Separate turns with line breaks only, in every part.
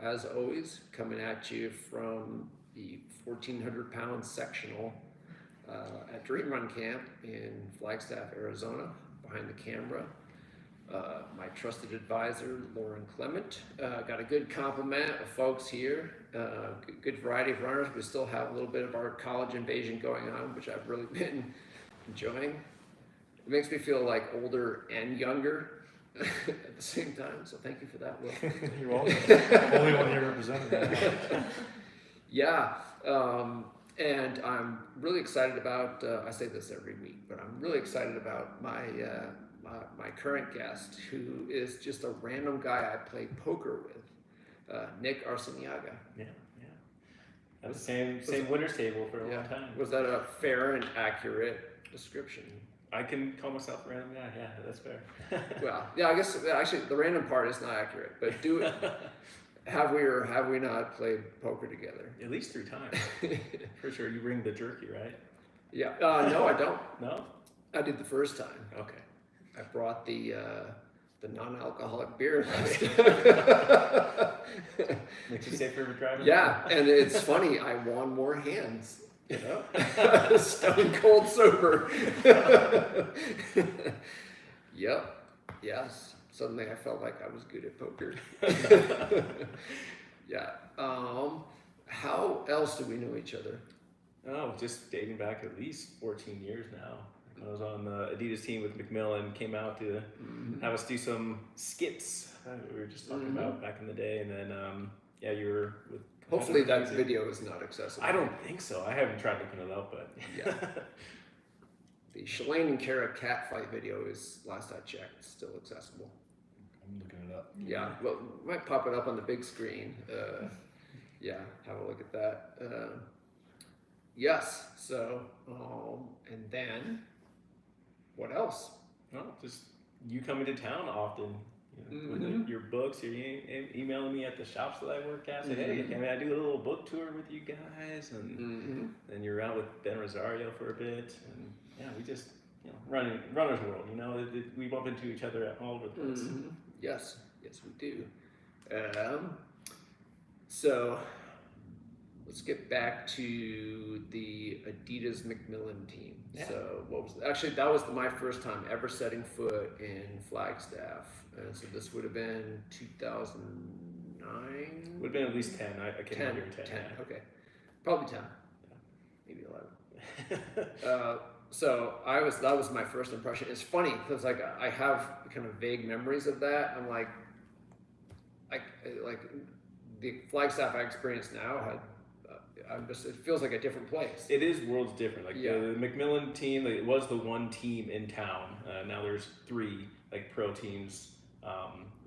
As always, coming at you from the 1,400-pound sectional at Dream Run Camp in Flagstaff, Arizona, behind the camera. My trusted advisor, Lauren Clement. Got a good complement of folks here, good variety of runners. We still have a little bit of our college invasion going on, which I've really been enjoying. It makes me feel like older and younger at the same time, so thank you for that, Will.
You're welcome. I'm only one here representing that.
Yeah, and I'm really excited about, I say this every week, but I'm really excited about my current guest, who is just a random guy I play poker with, Nick Arciniaga.
Yeah. That's the same winner's table for a long time.
Was that a fair and accurate description?
I can call myself a random guy. Yeah, that's fair.
Well, yeah, I guess actually the random part is not accurate, but have we or have we not played poker together?
At least 3 times. For sure. You bring the jerky, right?
Yeah. No, I don't.
No?
I did the first time.
Okay.
I brought the non-alcoholic beer last time.
Makes you safer for driving?
Yeah, and it's funny, I won more hands, you know? Stone cold sober. Yep, yes. Suddenly I felt like I was good at poker. Yeah. How else do we know each other?
Oh, just dating back at least 14 years now. I was on the Adidas team with McMillan, came out to have us do some skits that we were just talking about back in the day, and then you were with.
Hopefully that video is not accessible.
I don't think so. I haven't tried looking it up, but
yeah. The Shalane and Kara cat fight video is, last I checked, still accessible.
I'm looking it up.
Yeah, well, we might pop it up on the big screen. Yeah, have a look at that. Yes. So, and then. What else?
Well, just you coming to town often. You know, with your books, you're emailing me at the shops that I work at. Say, hey, can I do a little book tour with you guys? And then you're out with Ben Rosario for a bit. And yeah, we just, runner's world, we bump into each other all over the place.
Yes, we do. So let's get back to the Adidas McMillan team.
Yeah.
So that was my first time ever setting foot in Flagstaff. And so this would have been 2009?
Would have been at least 10. I came out here in 10.
Yeah. Okay. Probably 10. Maybe 11. So that was my first impression. It's funny because like I have kind of vague memories of that. I'm like the Flagstaff I experience now had. It feels like a different place.
It is worlds different. Like the McMillan team, it was the one team in town. Now there's 3 like pro teams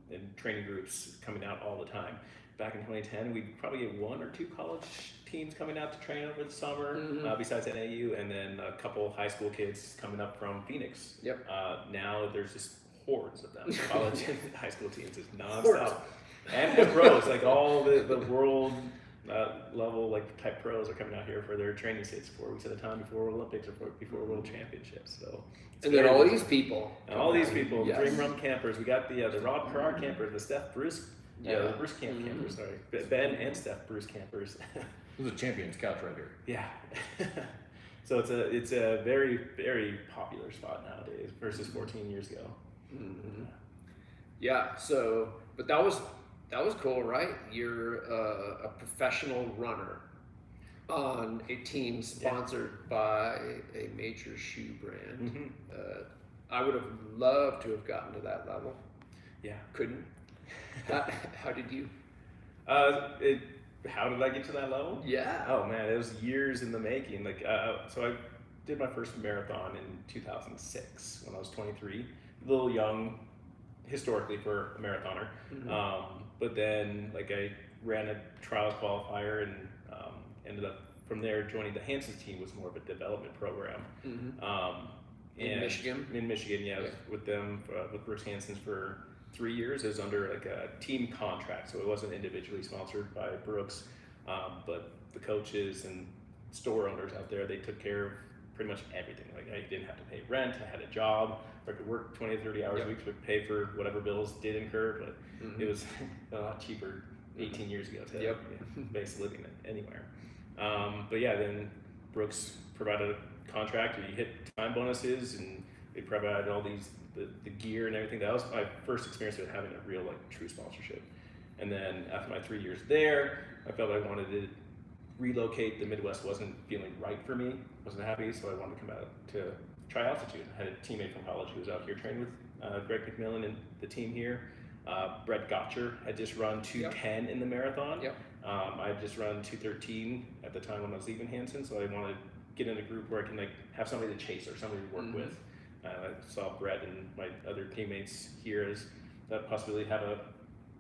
and training groups coming out all the time. Back in 2010, we'd probably get 1 or 2 college teams coming out to train over the summer, besides NAU, and then a couple high school kids coming up from Phoenix.
Yep.
Now there's just hordes of them. College and high school teams is nonstop. And pros, like all the world level like type pros are coming out here for their training states 4 weeks at a time before Olympics or before World Championships. So
and then all these people,
yes. Dream Run campers. We got the Rob Carr campers, the Steph Bruce, the Bruce Camp campers. Sorry, Ben and Steph Bruce campers.
This is a champion's couch right here.
Yeah. So it's a very, very popular spot nowadays versus 14 years ago.
Yeah. So, but that was cool, right? You're a professional runner on a team sponsored by a major shoe brand. I would have loved to have gotten to that level.
Yeah.
Couldn't. How did you?
How did I get to that level?
Yeah.
Oh man, it was years in the making. Like, so I did my first marathon in 2006 when I was 23. A little young, historically for a marathoner. But then, like, I ran a trial qualifier and ended up from there joining the Hanson team. Was more of a development program.
In Michigan.
In Michigan, yeah. With them, with Brooks Hanson's for 3 years. It was under like a team contract, so it wasn't individually sponsored by Brooks, but the coaches and store owners out there, they took care of pretty much everything. Like, I didn't have to pay rent. I had a job. I could work 20 to 30 hours a week to pay for whatever bills did incur, but it was a lot cheaper 18 years ago to
Yep.
base living anywhere. But yeah, then Brooks provided a contract. You hit time bonuses, and they provided all the gear and everything. That was my first experience with having a real true sponsorship. And then after my 3 years there, I felt I wanted to relocate. The Midwest wasn't feeling right for me. Wasn't happy, so I wanted to come out to try altitude. I had a teammate from college who was out here training with Greg McMillan and the team here. Brett Gotcher had just run 2:10 in the marathon.
Yep.
I had just run 2:13 at the time when I was leaving Hanson, so I wanted to get in a group where I can have somebody to chase or somebody to work with. I saw Brett and my other teammates here as that possibility to have a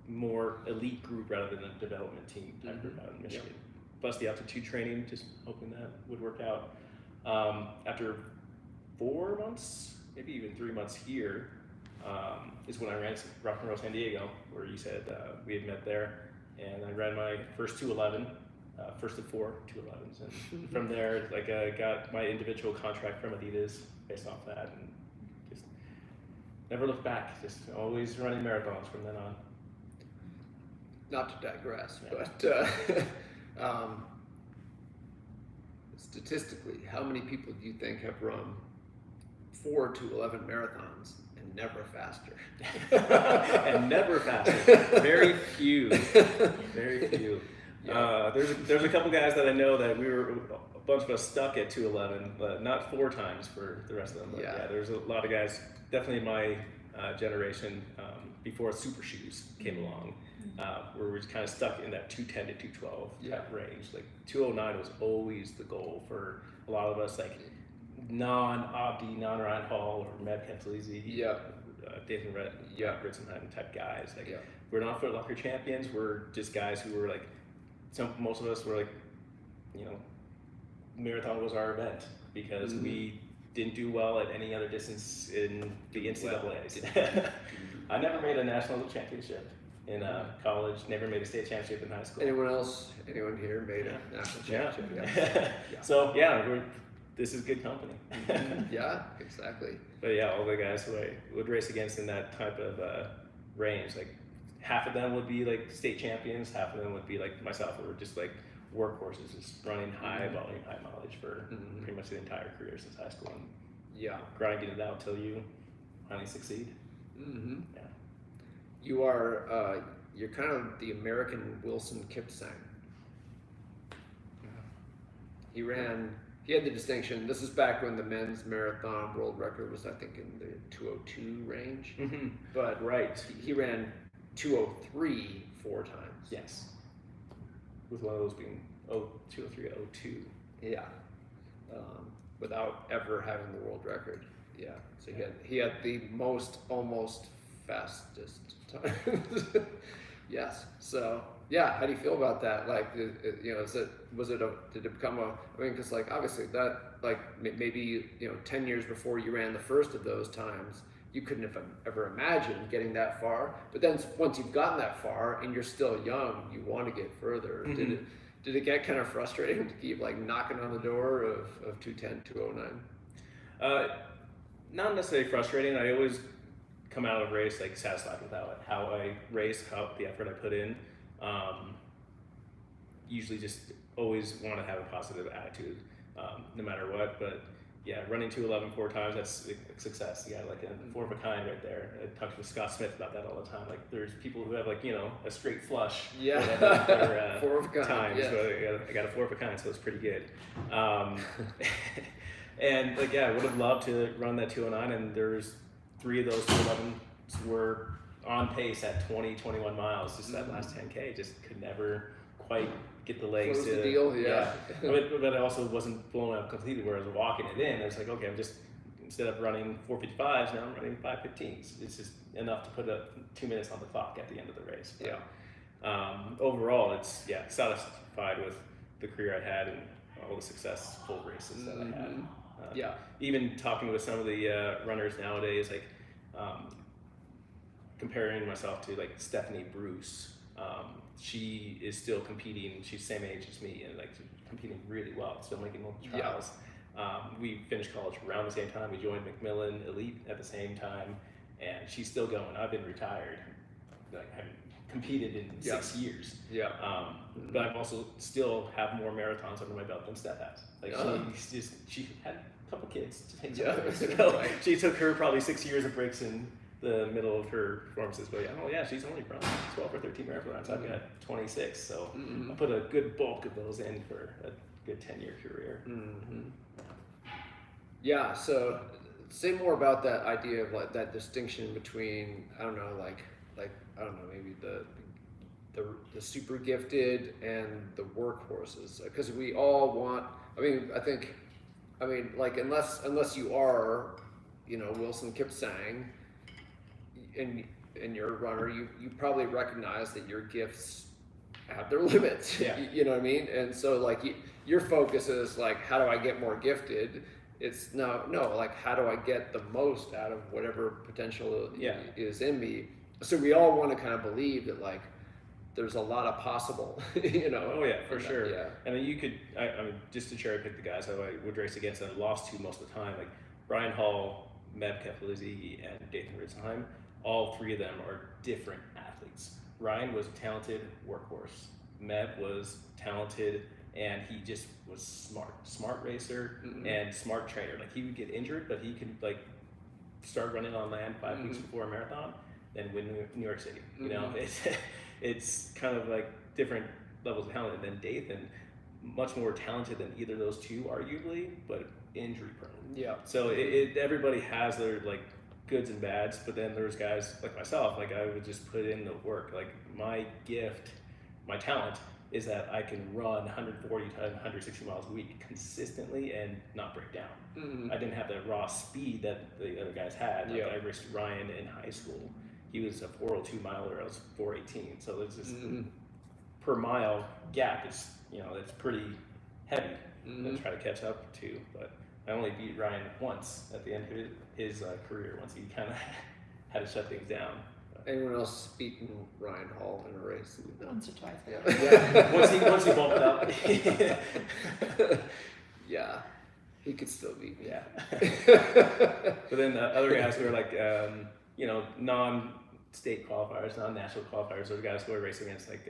more elite group rather than a development team type group out in Michigan. Plus the altitude training, just hoping that would work out. After 4 months, maybe even 3 months here, is when I ran Rock and Roll San Diego, where you said we had met there, and I ran my first 2:11, first of 4 2:11s, and from there, I got my individual contract from Adidas based off that, and just never looked back. Just always running marathons from then on.
Not to digress, but statistically, how many people do you think have run 4 to 11 marathons and never faster?
And never faster. Very few. Very few.
Yeah.
There's a couple guys that I know that a bunch of us stuck at 2:11, but not 4 times for the rest of them. But yeah, there's a lot of guys, definitely my generation, before Supershoes came along, where we're kind of stuck in that 2:10 to 2:12 range. 2:09 was always the goal for a lot of us, non-Abdi, non-Ryan Hall, or Matt Kempsleezy, Dathan Ritzenheim type guys. We're not Foot Locker champions. We're just guys who were most of us were marathon was our event because we didn't do well at any other distance in the NCAAs. I never made a national championship in college. Never made a state championship in high school.
Anyone here made a national championship?
So this is good company.
Yeah, exactly.
But yeah, all the guys who I would race against in that type of range, half of them would be state champions, half of them would be myself, who were just workhorses, just running high volume, high mileage for pretty much the entire career since high school, and grinding it out till you finally succeed. Yeah.
You're kind of the American Wilson Kipsang. He had the distinction. This is back when the men's marathon world record was, I think, in the 2:02 range. But he ran 2:03 4 times.
Yes. With one of those being 2:03, 02.
Yeah. Without ever having the world record. Yeah. So he had the almost fastest time. Yes. So how do you feel about that? Did it become because obviously that maybe 10 years before you ran the first of those times, you couldn't have ever imagined getting that far. But then once you've gotten that far and you're still young, you want to get further. Did it get kind of frustrating to keep knocking on the door of 2:10, 2:09?
Not necessarily frustrating. I always come out of a race satisfied with how I race, how the effort I put in. Usually just always want to have a positive attitude, no matter what. But yeah, running 2:11 4 times, that's a success. You got a 4 of a kind right there. I talked with Scott Smith about that all the time. There's people who have a straight flush.
Yeah.
Their,
4 of a kind.
Time.
Yes.
So I got a 4 of a kind, so it's pretty good. And I would have loved to run that 2:09, and there's 3 of those 2:11s were on pace at 20-21 miles. Just that last 10K, just could never quite get the legs
Close
to
the deal. Yeah.
But I also wasn't blown up completely where I was walking it in. I was okay, I'm just, instead of running 4:55s, now I'm running 5:15s. It's just enough to put up 2 minutes on the clock at the end of the race. But, overall, it's satisfied with the career I had and all the successful races that I had. Even talking with some of the runners nowadays, comparing myself to Stephanie Bruce. She is still competing. She's the same age as me and competing really well. Still making multiple trials. We finished college around the same time. We joined McMillan Elite at the same time, and she's still going. I've been retired. I haven't competed in 6 years.
Yeah.
But I've also still have more marathons under my belt than Steph has. Like she had a couple kids to take some breaks ago.
Right.
She took her probably 6 years of breaks in the middle of her performances. But she's only run 12 or 13 marathons. I've got 26, so I put a good bulk of those in for a good 10-year career.
Yeah, so say more about that idea of like that distinction between maybe the super gifted and the workhorses, because we all want. Unless you are, Wilson Kipsang, and you're a runner, you probably recognize that your gifts have their limits.
Yeah.
You know what I mean? And so like your focus is like, how do I get more gifted? It's no, like how do I get the most out of whatever potential is in me? So we all want to kind of believe that like there's a lot of possible,
Oh yeah, for sure.
Yeah.
And then you could, just to cherry pick the guys I would race against and lost to most of the time, like Brian Hall, Meb Keflezighi, and Dathan Ritzenheim. All three of them are different athletes. Ryan was a talented workhorse. Meb was talented, and he just was smart racer and smart trainer. Like he would get injured, but he could like start running on land 5 weeks before a marathon, then win New York City. You know, it's kind of like different levels of talent. And then Dathan, much more talented than either of those two, arguably, but injury prone.
Yeah.
So everybody has their like goods and bads, but then there's guys like myself, like I would just put in the work. Like my gift, my talent is that I can run 140 to 160 miles a week consistently and not break down. I didn't have that raw speed that the other guys had. Like I raced Ryan in high school. He was a 402 miler, I was 418. So it's just per mile gap is, it's pretty heavy to try to catch up to. But I only beat Ryan once at the end of his career, once he kind of had to shut things down.
Anyone else beaten Ryan Hall in a race? No.
Once or twice.
Yeah.
once he bulked up.
Yeah. He could still beat me.
Yeah. But then other guys who are like, non-state qualifiers, non-national qualifiers, those guys who are racing against like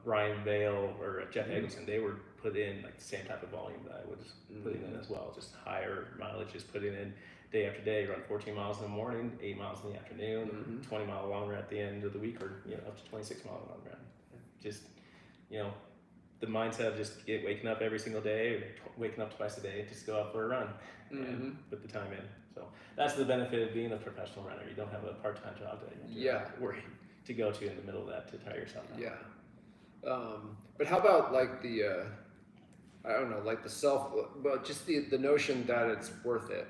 Ryan Vale or Jeff Eggleston, they were put in like the same type of volume that I was putting in as well, just higher mileage, just putting in day after day, run 14 miles in the morning, 8 miles in the afternoon, 20-mile long run at the end of the week, or up to 26-mile long run. Just the mindset of just waking up every single day, or waking up twice a day, just go out for a run and put the time in. So that's the benefit of being a professional runner. You don't have a part-time job that you have to worry to go to in the middle of that to tire yourself out.
Yeah. But how about like the self, but just the notion that it's worth it.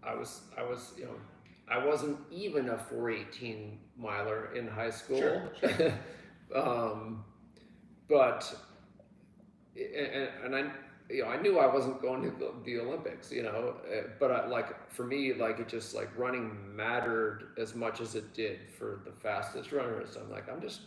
I wasn't even a 418 miler in high school.
Sure.
But I knew I wasn't going to the Olympics, but for me, it just like running mattered as much as it did for the fastest runners. I'm like, I'm just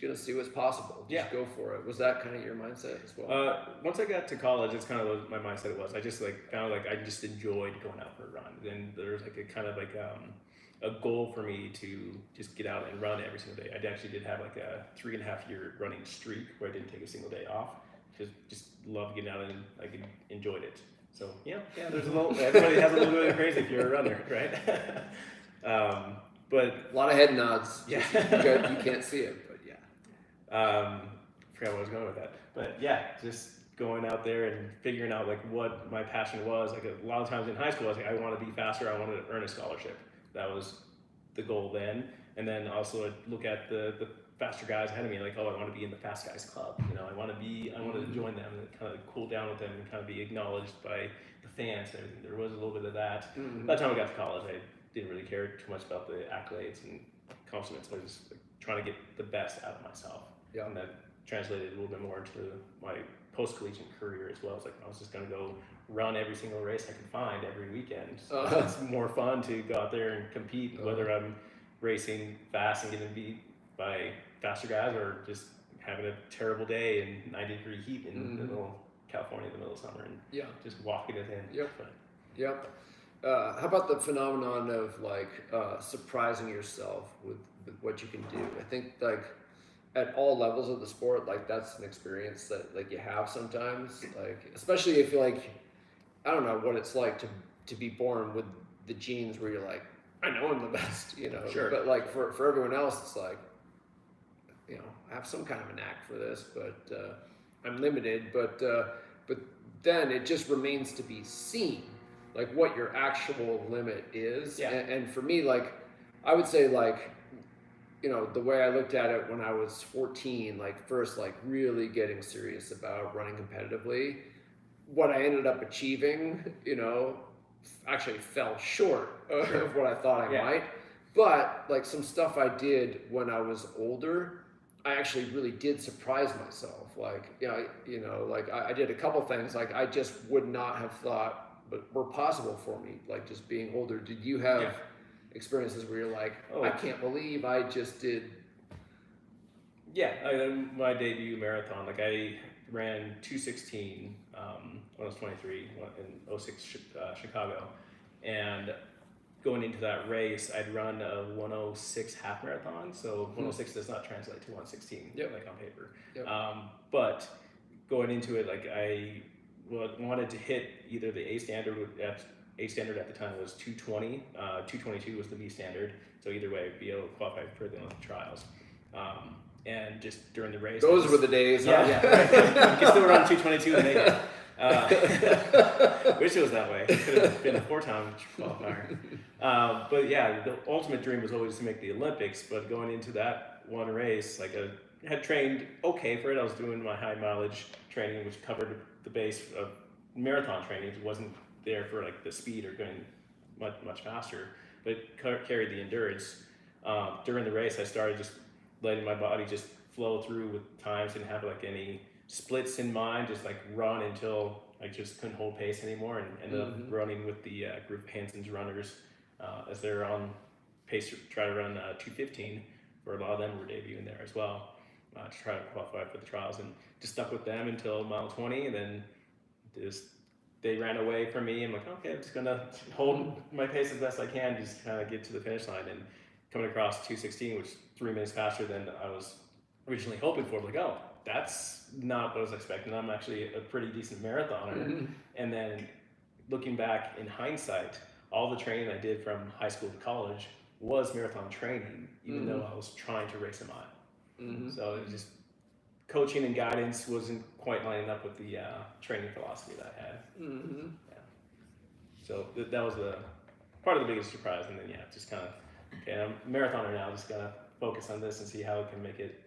gonna see what's possible. Just go for it. Was that kind of your mindset as well?
Once I got to college, it's kind of what my mindset was. I just found I just enjoyed going out for a run. Then there's a goal for me to just get out and run every single day. I actually did have like a 3.5-year running streak where I didn't take a single day off. Just loved getting out and I enjoyed it. So there's everybody has a little bit of crazy if you're a runner, right? But
a lot of head nods.
Yeah.
You can't see it, but
forgot where I was going with that. But just going out there and figuring out what my passion was. Like a lot of times in high school, I was like, I want to be faster. I wanted to earn a scholarship. That was the goal then. And then also I'd look at the faster guys ahead of me, I want to be in the fast guys club. I want to join them and kind of cool down with them and kind of be acknowledged by the fans and everything. There was a little bit of that. By the time I got to college, I didn't really care too much about the accolades and compliments. I was just trying to get the best out of myself.
Yeah.
And that translated a little bit more into my post-collegiate career as well. It's I was just going to go run every single race I could find every weekend. So it's more fun to go out there and compete, whether I'm racing fast and getting beat by faster guys or just having a terrible day in 90-degree heat in the middle of California in the middle of summer and just walking it in.
Yep. How about the phenomenon of like surprising yourself with what you can do? I think like at all levels of the sport, like that's an experience that like you have sometimes. Like especially if you like, I don't know what it's like to be born with the genes where you're like, I know I'm the best, you know.
Sure.
But like for everyone else, it's like, you know, I have some kind of a knack for this, but I'm limited. But then it just remains to be seen, like what your actual limit is.
Yeah.
And for me, like I would say, like, you know, the way I looked at it when I was 14, like first, like really getting serious about running competitively. What I ended up achieving, you know, actually fell short of what I thought I might. But like some stuff I did when I was older, I actually really did surprise myself. Like, you know, like I did a couple things like I just would not have thought, but were possible for me. Like just being older. Did you have experiences where you're like, I can't believe I just did?
Yeah, my debut marathon, like I ran 2:16 when I was 23 in 06 Chicago, and going into that race, I'd run a 106 half marathon, so 106 does not translate to 116 like on paper. But going into it, like I wanted to hit either the A standard. A standard at the time was 220. 222 was the B standard. So either way, I'd be able to qualify for the Olympic trials. And just during the race,
Those were the days.
Yeah, you can still run 222 and make it. Wish it was that way. Could have been a 4-time qualifier. But yeah, the ultimate dream was always to make the Olympics. But going into that one race, like I had trained okay for it. I was doing my high mileage training, which covered the base of marathon training. It wasn't there for like the speed or going much faster, but it carried the endurance. During the race, I started just letting my body just flow through with times, didn't have like any splits in mind, just like run until I just couldn't hold pace anymore, and ended up running with the group of Hanson's runners as they're on pace to try to run 2:15. For a lot of them were debuting there as well to try to qualify for the trials, and just stuck with them until mile 20, and then they ran away from me. I'm like, okay, I'm just gonna hold my pace as best I can, just kind of get to the finish line. And coming across 2:16, which is 3 minutes faster than I was originally hoping for, I'm like, oh, that's not what I was expecting. I'm actually a pretty decent marathoner. And then looking back in hindsight, all the training I did from high school to college was marathon training, even though I was trying to race a mile. So it was just coaching and guidance wasn't quite lining up with the training philosophy that I had. So that was the part of the biggest surprise. And then just kind of, okay, I'm a marathoner now, just gotta focus on this and see how I can make it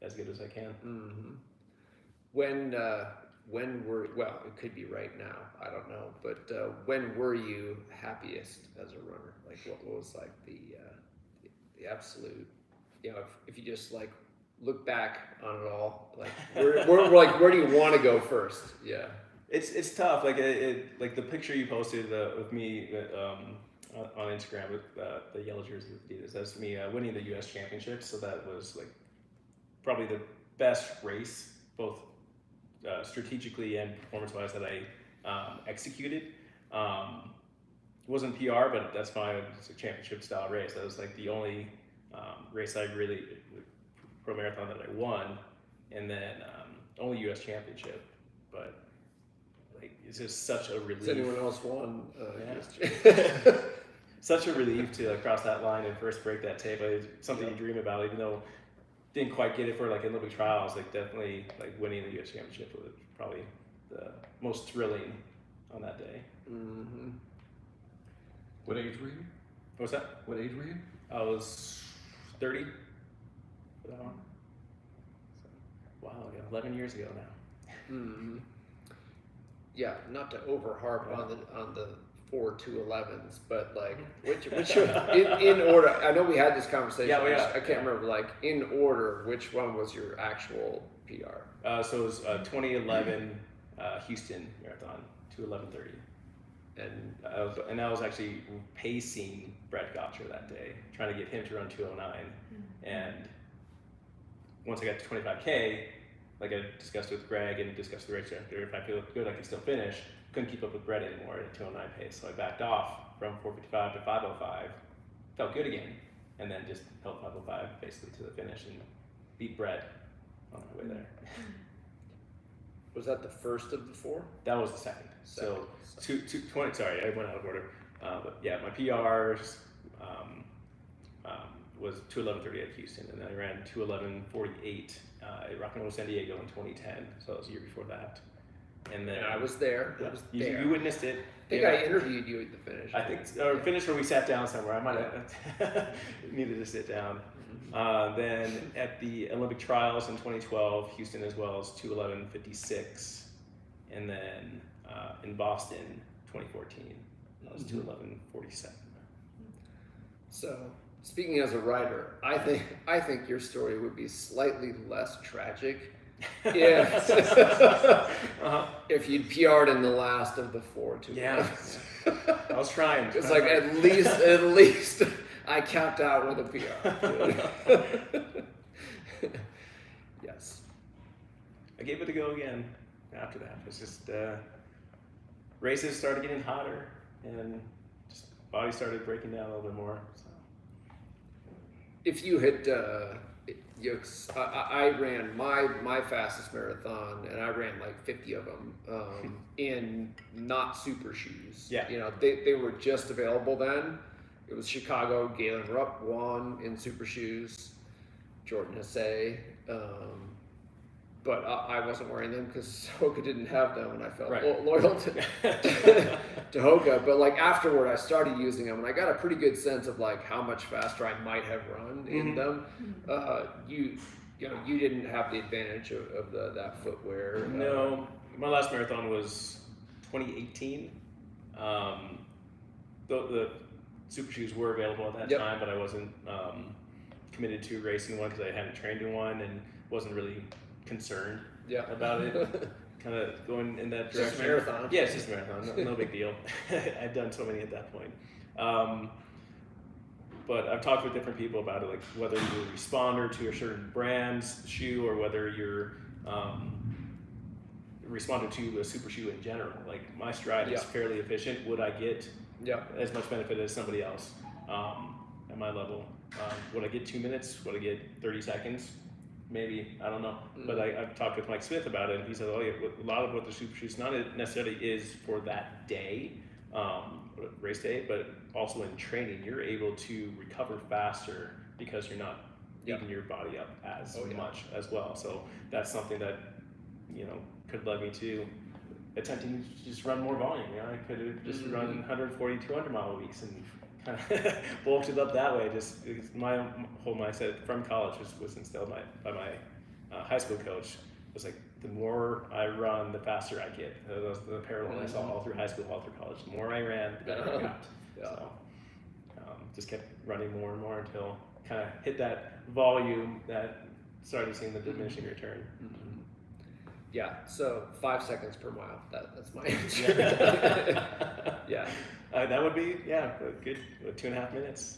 as good as I can.
When well, it could be right now, I don't know, but when were you happiest as a runner? Like what was like the absolute, you know, if you just like look back on it all, like where do you want to go first?
It's tough. Like like the picture you posted of me on Instagram with the yellow jersey with Adidas, that's me winning the U.S. championship. So that was like probably the best race, both strategically and performance-wise, that I executed. It wasn't PR, but that's fine. It's a championship-style race. That was like the only race I really pro marathon that I won, and then only U.S. championship. But like it's just such a relief.
Has anyone else won?
Such a relief to cross that line and first break that tape. It's something you dream about, even though didn't quite get it for like Olympic trials. Like definitely, like winning the U.S. championship was probably the most thrilling on that day.
What age were you?
What was that?
What age were you?
I was 30 for that one. So, wow, 11 years ago now.
Yeah, not to overharp on the 4 2:11s, but like which in order. I know we had this conversation. I can't remember. Like in order, which one was your actual PR?
So it was 2011 Houston Marathon, 2:11:30. And I was actually pacing Brett Gotcher that day, trying to get him to run 2:09. And once I got to 25K, like I discussed with Greg and discussed the race director, if I feel good, I can still finish. couldn't keep up with Brett anymore at a 209 pace, so I backed off from 455 to 505. Felt good again, and then just held 505 basically to the finish and beat Brett on my way there.
Was that the first of the 4?
That was the second. So 20. Sorry, I went out of order. But yeah, my PRs was 2:11:30 at Houston, and then I ran 2:11:48 at Rock and Roll San Diego in 2010. So that was a year before that. And then
And I was there.
Yeah,
I was
you,
there.
you witnessed it.
I think I interviewed you at the finish.
I think, or finish where we sat down somewhere. I might have needed to sit down. Then at the Olympic trials in 2012, Houston as well as 2:11:56, and then in Boston 2014, that was 2:11:47.
So, speaking as a writer, I think your story would be slightly less tragic if if you'd PR'd in the last of the 4 to
Yeah, I was trying.
It's like at least I capped out with a PR. Yes.
I gave it a go again after that. It's just races started getting hotter and just body started breaking down a little bit more. So.
If you had, I ran my fastest marathon, and I ran like 50 of them in not super shoes.
Yeah.
You know, they were just available then. It was Chicago. Galen Rupp won in super shoes. Jordan Hesse. But I wasn't wearing them because Hoka didn't have them, and I felt loyal to Hoka. But like afterward, I started using them, and I got a pretty good sense of like how much faster I might have run in them. You didn't have the advantage of that footwear.
No, my last marathon was 2018. The super shoes were available at that time, but I wasn't committed to racing one because I hadn't trained in one and wasn't really concerned about it. Kind of going in that direction.
Just a marathon.
Yeah, it's just a marathon. No big deal. I'd done so many at that point. But I've talked with different people about it, like whether you're a responder to a certain brand's shoe or whether you're responded to a super shoe in general. Like my stride is fairly efficient. Would I get as much benefit as somebody else at my level? Would I get 2 minutes? Would I get 30 seconds? Maybe, I don't know. But I've talked with Mike Smith about it, and he said, oh yeah, a lot of what the super shoes not necessarily is for that day, race day, but also in training, you're able to recover faster because you're not beating your body up as much as well. So that's something that, could lead me to attempting to just run more volume. I could have just run 140, 200 mile weeks and kind of bulked it up that way. Just my whole mindset from college was instilled by my high school coach. It was like, the more I run, the faster I get. That was the parallel I saw all through high school, all through college. The more I ran, the better I got. So just kept running more and more until kind of hit that volume that started seeing the diminishing return.
Yeah, so 5 seconds per mile. That's my answer. Yeah.
That would be a good 2.5 minutes.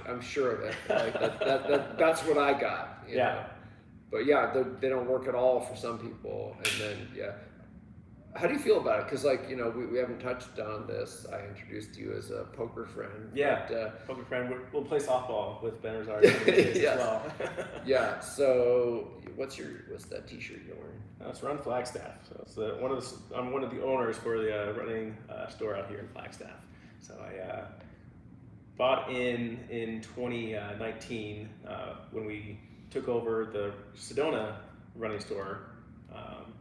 I'm sure of it. Like that's what I got. You know? But they don't work at all for some people. And then how do you feel about it? Because we haven't touched on this. I introduced you as a poker friend.
Yeah, but, poker friend. We'll play softball with Ben Rosard as well.
Yeah. So what's that T-shirt you're wearing?
That's Run Flagstaff. So it's I'm one of the owners for the running store out here in Flagstaff. So I bought in 2019 when we took over the Sedona running store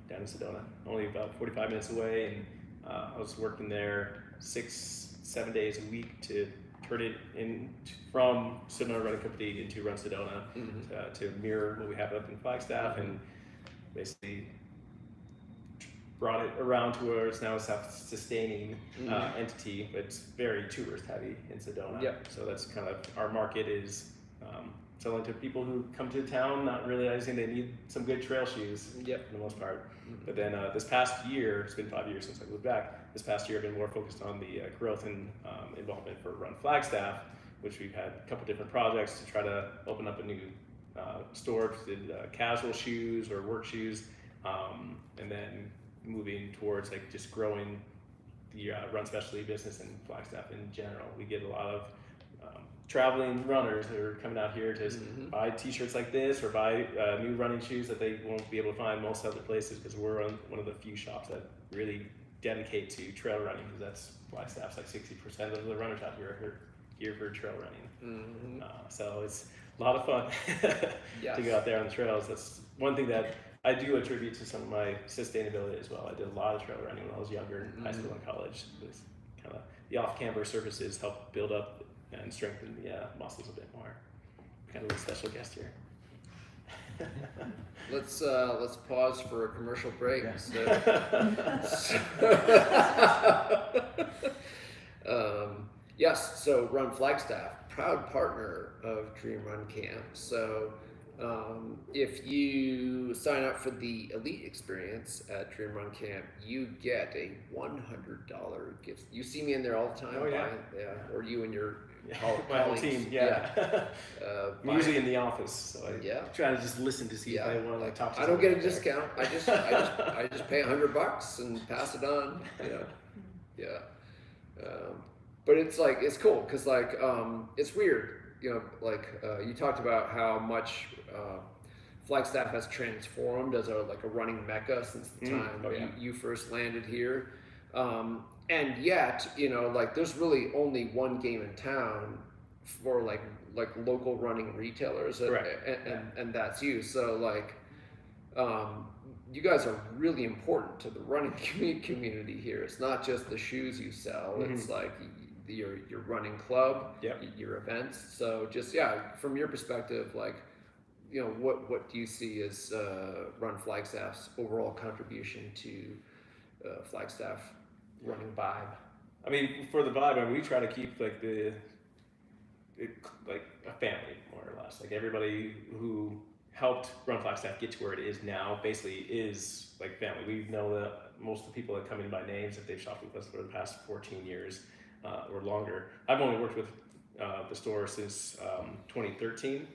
down in Sedona, only about 45 minutes away, and I was working there 6-7 days a week to turn it in from Sedona Running Company into Run Sedona to mirror what we have up in Flagstaff, and basically brought it around to where it's now a self-sustaining entity, but it's very tourist heavy in Sedona. So that's kind of our market is selling to people who come to town not realizing they need some good trail shoes for the most part. But then this past year, it's been 5 years since I moved back, this past year I've been more focused on the growth and involvement for Run Flagstaff, which we've had a couple different projects to try to open up a new store, did casual shoes or work shoes, and then moving towards like just growing the run specialty business in Flagstaff in general. We get a lot of traveling runners that are coming out here to buy t-shirts like this or buy new running shoes that they won't be able to find most other places, because we're one of the few shops that really dedicate to trail running, because that's Flagstaff's like 60% of the runners out here are here for trail running. So it's a lot of fun to go out there on the trails. That's one thing that I do attribute to some of my sustainability as well. I did a lot of trail running when I was younger in high school and college. It's kind of the off-camber surfaces help build up and strengthen the muscles a bit more. Kind of a special guest here.
Let's pause for a commercial break. Yes, so Run Flagstaff, proud partner of Dream Run Camp. So if you sign up for the elite experience at Dream Run Camp, you get a $100 gift. You see me in there all the time.
Oh, yeah.
Or you and your
my whole team. I'm usually in the office, so I try to just listen to see if I want to talk to.
I don't get a discount. I just pay $100 and pass it on. But it's cool because it's weird. You talked about how much Flagstaff has transformed as a running mecca since the time you first landed here. And yet, there's really only one game in town for local running retailers, and that's you. So you guys are really important to the running community here. It's not just the shoes you sell; it's your running club, your events. So just from your perspective, what do you see as Run Flagstaff's overall contribution to Flagstaff running vibe?
I mean, for the vibe, we try to keep like a family, more or less. Like everybody who helped Run Flagstaff get to where it is now basically is like family. We know that most of the people that come in by names, if they've shopped with us for the past 14 years or longer. I've only worked with the store since 2013.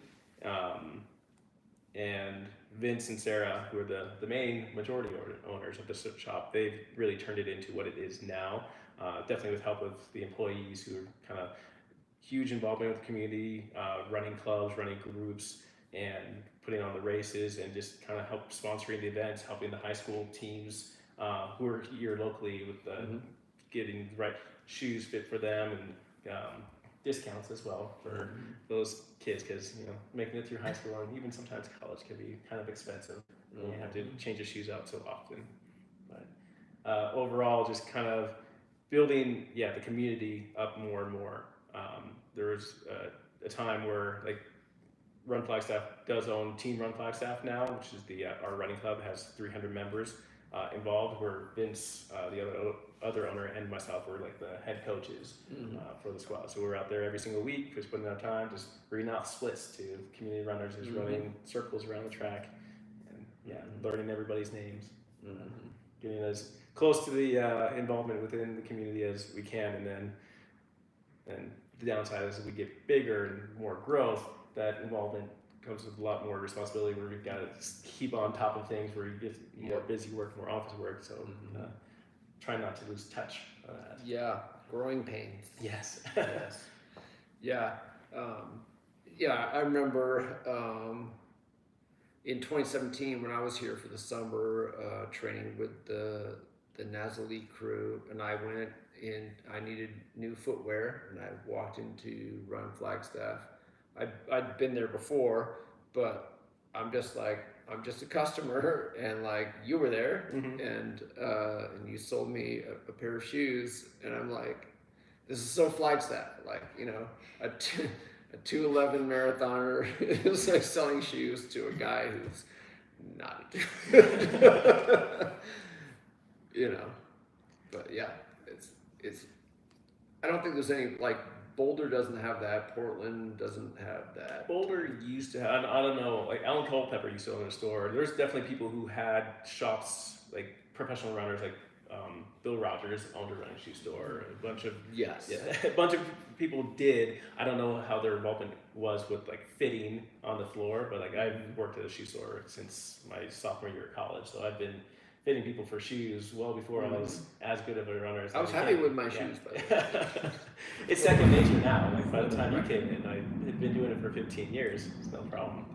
And Vince and Sarah, who are the main majority owners of the shop, they've really turned it into what it is now. Definitely with help of the employees, who are kind of huge involvement with the community, running clubs, running groups, and putting on the races, and just kind of help sponsoring the events, helping the high school teams who are here locally with getting the right shoes fit for them, and discounts as well for those kids, because making it through high school and even sometimes college can be kind of expensive. You have to change your shoes out so often. But overall, just kind of building the community up more and more. There was a time where Run Flagstaff does own Team Run Flagstaff now, which is our running club has 300 members involved, where Vince, the other owner, and myself were the head coaches for the squad. So we're out there every single week, just putting our time, just reading out splits to community runners, just running circles around the track, and learning everybody's names, getting as close to the involvement within the community as we can. And then the downside is, as we get bigger and more growth, that involvement comes with a lot more responsibility, where we've got to just keep on top of things, where you get more busy work, more office work. So try not to lose touch on that.
Yeah, growing pains.
Yes.
I remember in 2017 when I was here for the summer training with the Nazali crew, and I went in, I needed new footwear, and I walked into Run Flagstaff. I'd been there before, but I'm just a customer, and you were there, and you sold me a pair of shoes, and I'm like, this is so Flagstaff, a 2:11 marathoner is selling shoes to a guy who's not but it's I don't think there's any Boulder doesn't have that. Portland doesn't have that.
Boulder used to have, I don't know, Alan Culpepper used to own a store. There's definitely people who had shops, professional runners, Bill Rogers owned a running shoe store. A bunch of a bunch of people did. I don't know how their involvement was with fitting on the floor, but I've worked at a shoe store since my sophomore year of college, so I've been fitting people for shoes well before I was as good of a runner as
I was happy with my shoes, by the way.
It's second nature now. Like by the time you came in, I had been doing it for 15 years. It's no problem.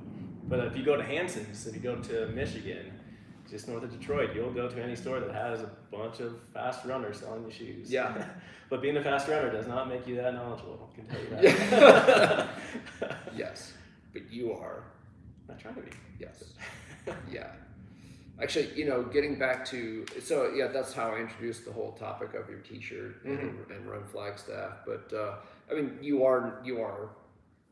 But if you go to Hanson's, if you go to Michigan, just north of Detroit, you'll go to any store that has a bunch of fast runners selling you shoes.
Yeah.
But being a fast runner does not make you that knowledgeable. I can tell you that.
Yes, but you are.
I try to be.
Yes. Yeah. Actually, getting back to, so yeah, that's how I introduced the whole topic of your t-shirt and Run Flagstaff. But I mean, you are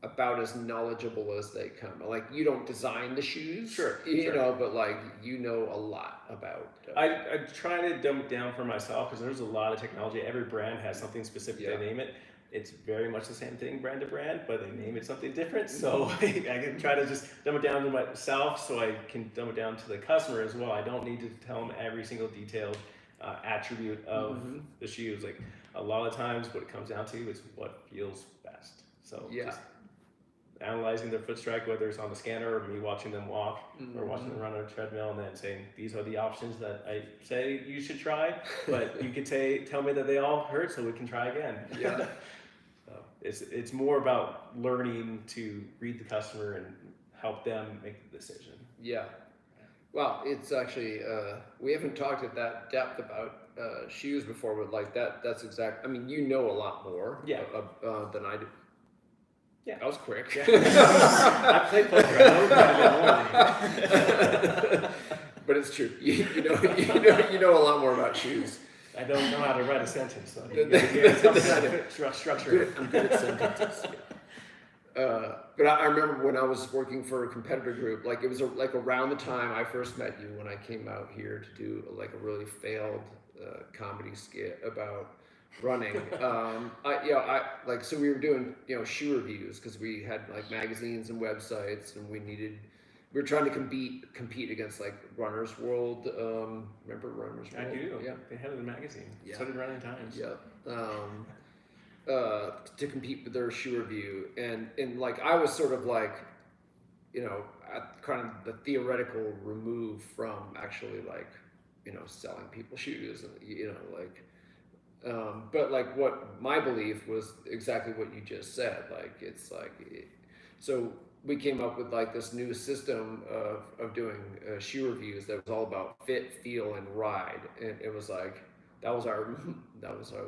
about as knowledgeable as they come. Like, you don't design the shoes,
Sure.
but like, a lot about.
I try to dumb it down for myself because there's a lot of technology. Every brand has something specific they name it. It's very much the same thing brand to brand, but they name it something different. So I can try to just dumb it down to myself so I can dumb it down to the customer as well. I don't need to tell them every single detailed attribute of the shoes. Like, a lot of times what it comes down to is what feels best. So just analyzing their foot strike, whether it's on the scanner or me watching them walk or watching them run on a treadmill, and then saying, these are the options that I say you should try, but you could tell me that they all hurt so we can try again.
Yeah.
So it's more about learning to read the customer and help them make the decision.
Yeah. Well, it's actually, we haven't talked at that depth about shoes before, but like that's exact. I mean, a lot more than I do.
Yeah.
That was quick.
Yeah. I played poker. I know quite a bit more.
But it's true. You know a lot more about shoes.
I don't know how to write a sentence. So structure.
I'm good at sentences. But I remember when I was working for a competitor group, like it was like around the time I first met you, when I came out here to do like a really failed comedy skit about running. So we were doing shoe reviews because we had like magazines and websites, and we were trying to compete against like Runner's World. Remember Runner's World?
I do.
Yeah,
they had it in the magazine.
Yeah.
So did Running Times.
Yeah. To compete with their shoe review, and like I was sort of like, at kind of the theoretical remove from actually like, selling people shoes, and but like what my belief was exactly what you just said. Like it's like, so we came up with like this new system of doing shoe reviews that was all about fit, feel, and ride, and it was like that was our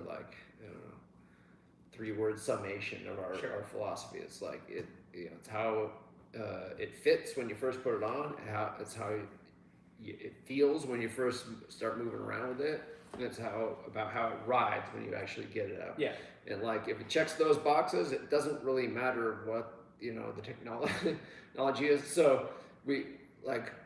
like, I don't know, 3-word summation of our philosophy. It's like it's how it fits when you first put it on, it's how it feels when you first start moving around with it, and it's about how it rides when you actually get it out.
Yeah.
And like if it checks those boxes, it doesn't really matter what the technology is. So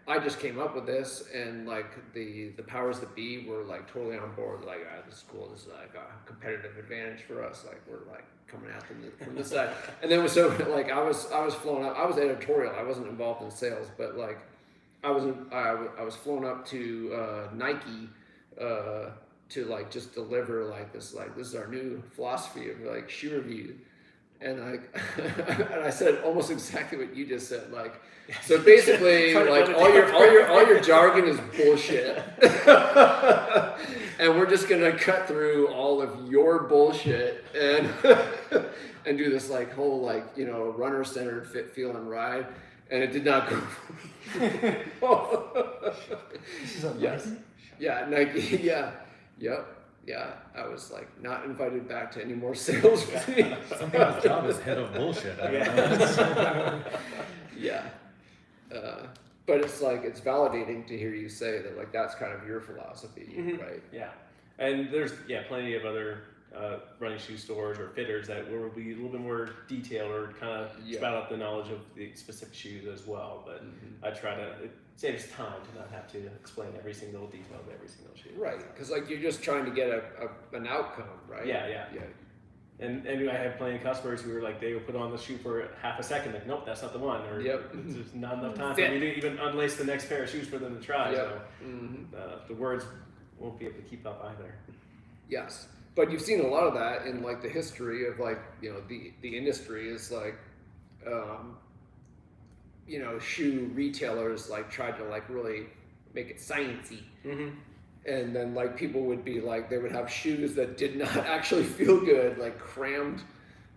I just came up with this, and like the powers that be were like totally on board. Like, this is cool. This is like a competitive advantage for us. Like we're like coming at them from this side. And then so like I was flown up. I was editorial. I wasn't involved in sales, but like I was flown up to Nike to like just deliver like this is our new philosophy of like shoe review. And I said almost exactly what you just said. Like, so basically, like all your jargon is bullshit, and we're just gonna cut through all of your bullshit and do this like whole like runner centered fit, feel, and ride. And it did not go. Yes. Yeah. Nike. Yeah. Yep. Yeah, I was like not invited back to any more sales meetings.
Some people's job is head of bullshit. I don't know.
Yeah, but it's like it's validating to hear you say that. Like that's kind of your philosophy, right?
Yeah, and there's plenty of other running shoe stores or fitters that will be a little bit more detailed or kind of spout out the knowledge of the specific shoes as well. But I try to. It saves time to not have to explain every single detail of every single shoe.
Right, because like you're just trying to get an outcome, right?
Yeah. And I have plenty of customers who are like, they will put on the shoe for half a second, like, nope, that's not the one, or there's not enough time for me to even unlace the next pair of shoes for them to try. So the words won't be able to keep up either.
Yes, but you've seen a lot of that in like the history of like the industry is like. Shoe retailers like tried to like really make it sciencey.
Mm-hmm.
And then like people would be like, they would have shoes that did not actually feel good, like crammed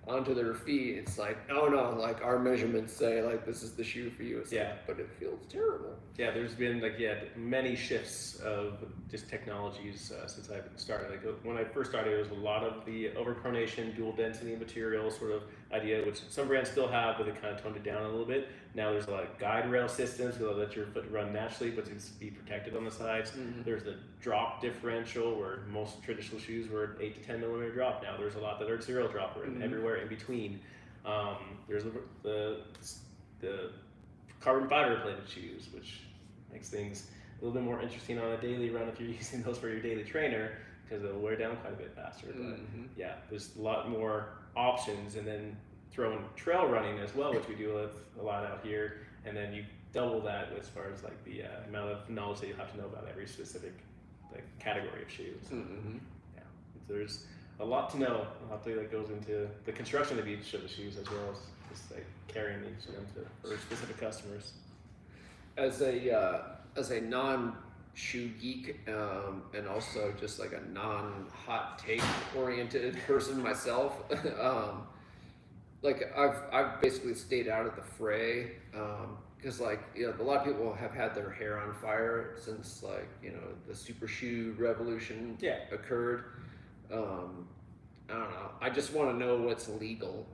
onto their feet. It's like, oh no, like our measurements say like this is the shoe for you. It's like, but it feels terrible.
Yeah, there's been like many shifts of just technologies since I've started. Like when I first started, it was a lot of the overpronation, dual density material sort of idea, which some brands still have, but they kind of toned it down a little bit. Now there's a lot of guide rail systems so that your foot run naturally, but it's be protected on the sides. Mm-hmm. There's the drop differential, where most traditional shoes were an 8 to 10 millimeter drop. Now there's a lot that are 0 dropper and everywhere in between. There's the carbon fiber plated shoes, which makes things a little bit more interesting on a daily run if you're using those for your daily trainer, because they'll wear down quite a bit faster. But yeah, there's a lot more options, and then throw in trail running as well, which we do a lot out here, and then you double that as far as like the amount of knowledge that you have to know about every specific like category of shoes. Yeah, there's a lot to know, a lot that goes into the construction of each of the shoes, as well as just like carrying each of them for specific customers.
As a non-shoe geek, and also just like a non-hot take oriented person myself, like I've basically stayed out of the fray, because like, you know, a lot of people have had their hair on fire since like, you know, the supershoe revolution occurred. I don't know. I just want to know what's legal.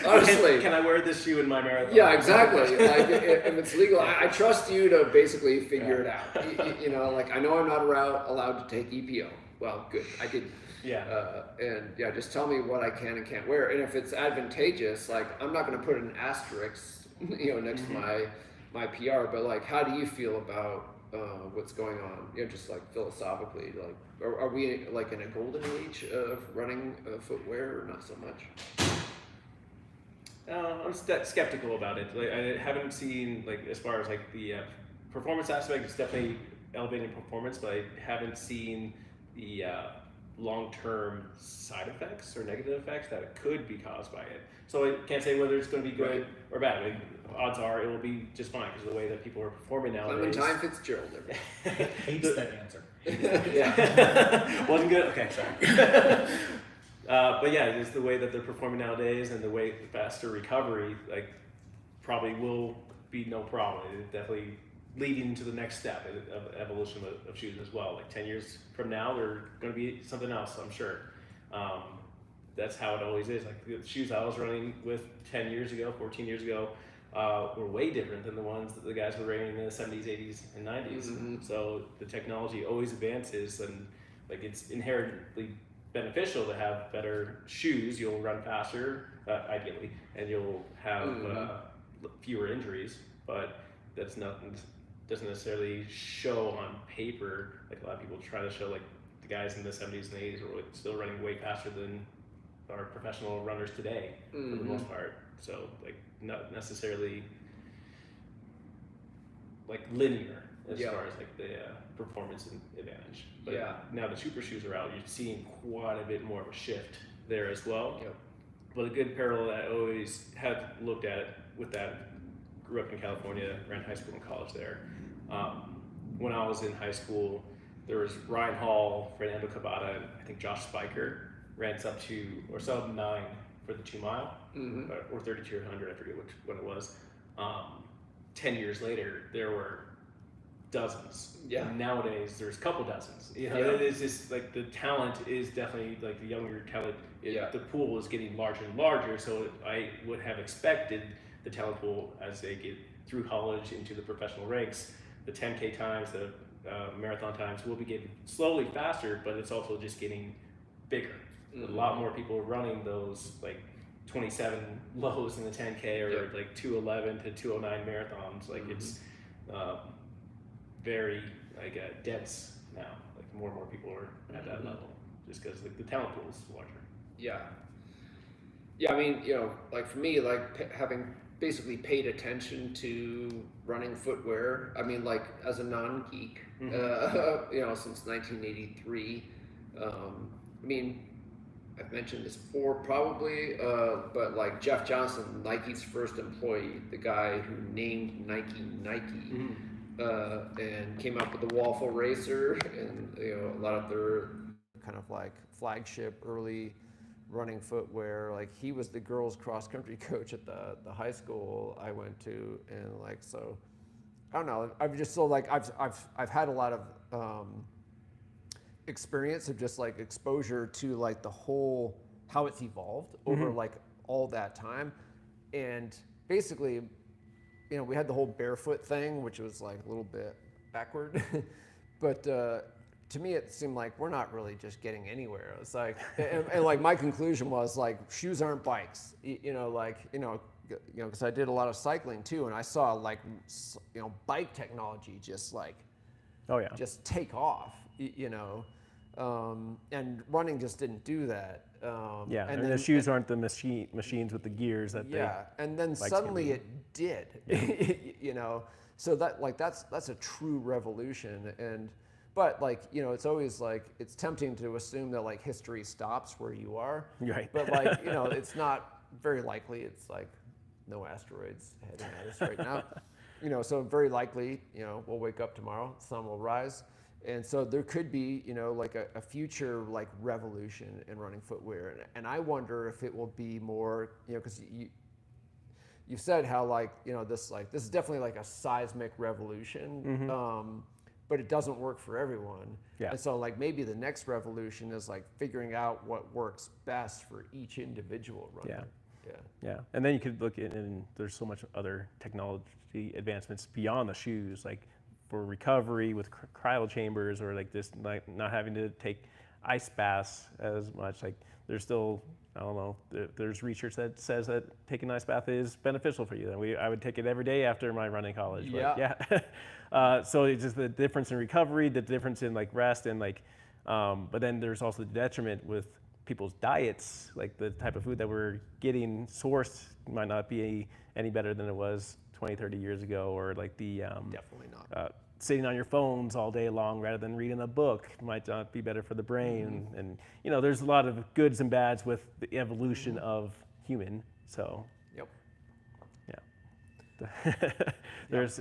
Honestly,
can I wear this shoe in my marathon?
Yeah, exactly. Like if it's legal, I trust you to basically figure it out. You know, like I know I'm not allowed to take EPO. Well, good, I didn't.
Yeah.
And yeah, just tell me what I can and can't wear. And if it's advantageous, like I'm not going to put an asterisk, you know, next to my PR. But like, how do you feel about what's going on? You know, just like philosophically, like, are we like in a golden age of running footwear, or not so much?
I'm skeptical about it. Like, I haven't seen, like, as far as like the performance aspect, it's definitely elevating performance, but I haven't seen the long-term side effects or negative effects that could be caused by it. So I can't say whether it's going to be good or bad. Like, odds are it will be just fine, because of the way that people are performing nowadays.
Clementine Fitzgerald.
Hates that answer.
Yeah. Wasn't good? Okay, sorry. But yeah, it's the way that they're performing nowadays, and the way faster recovery, like, probably will be no problem. It's definitely leading to the next step of evolution of shoes as well. Like 10 years from now, they're going to be something else, I'm sure. That's how it always is. Like the shoes I was running with 10 years ago, 14 years ago, were way different than the ones that the guys were wearing in the 70s, 80s, and 90s. So the technology always advances, and like it's inherently beneficial to have better shoes. You'll run faster, ideally, and you'll have fewer injuries. But that's nothing. Doesn't necessarily show on paper. Like a lot of people try to show, like the guys in the 70s and 80s were still running way faster than our professional runners today, for the most part. So like not necessarily like linear as far as like the performance advantage. But now the super shoes are out, you're seeing quite a bit more of a shift there as well. But a good parallel that I always have looked at with that, grew up in California, ran high school and college there. When I was in high school, there was Ryan Hall, Fernando Cabada, and I think Josh Spiker ran sub 9 for the 2 mile, or 3200, I forget which one it was. 10 years later, there were dozens. Nowadays, there's a couple dozens. You know, it is just like the talent is definitely like the younger talent. The pool is getting larger and larger. So I would have expected the talent pool as they get through college into the professional ranks, the 10K times, the marathon times will be getting slowly faster, but it's also just getting bigger. A lot more people are running those like 27 lows in the 10K or like 211 to 209 marathons. Like it's very like dense now. Like more and more people are at that level, just because like the talent pool is larger.
Yeah, I mean, you know, like for me, like having basically paid attention to running footwear, I mean, like as a non-geek, you know, since 1983, I mean, I've mentioned this before probably, but like Jeff Johnson, Nike's first employee, the guy who named Nike Nike, and came up with the waffle racer, and a lot of their kind of like flagship early running footwear. Like he was the girls cross country coach at the high school I went to, and like so, I don't know. I've just so like I've had a lot of experience of just like exposure to like the whole how it's evolved over like all that time, and basically, we had the whole barefoot thing, which was like a little bit backward, but to me it seemed like we're not really just getting anywhere. It's like, and like my conclusion was like shoes aren't bikes, because I did a lot of cycling too, and I saw like bike technology just like just take off, and running just didn't do that.
And then the shoes aren't the machines with the gears that
and then suddenly it did, so that like that's a true revolution. But like it's always like it's tempting to assume that like history stops where you are,
right?
But like it's not very likely. It's like no asteroids heading at us right now, so very likely we'll wake up tomorrow, the sun will rise. And so there could be, like a future like revolution in running footwear, and I wonder if it will be more, because you said how like this is definitely like a seismic revolution, but it doesn't work for everyone.
Yeah.
And so like maybe the next revolution is like figuring out what works best for each individual runner.
Yeah, and then you could look at, and there's so much other technology advancements beyond the shoes, like for recovery with cryo chambers, or like this, like not having to take ice baths as much. Like there's still, I don't know, there's research that says that taking an ice bath is beneficial for you. And I would take it every day after my running college. But so it's just the difference in recovery, the difference in like rest, and like, but then there's also the detriment with people's diets, like the type of food that we're getting sourced might not be any better than it was 20, 30 years ago, or like the
Definitely not.
Sitting on your phones all day long rather than reading a book might not be better for the brain. And there's a lot of goods and bads with the evolution of human. So there's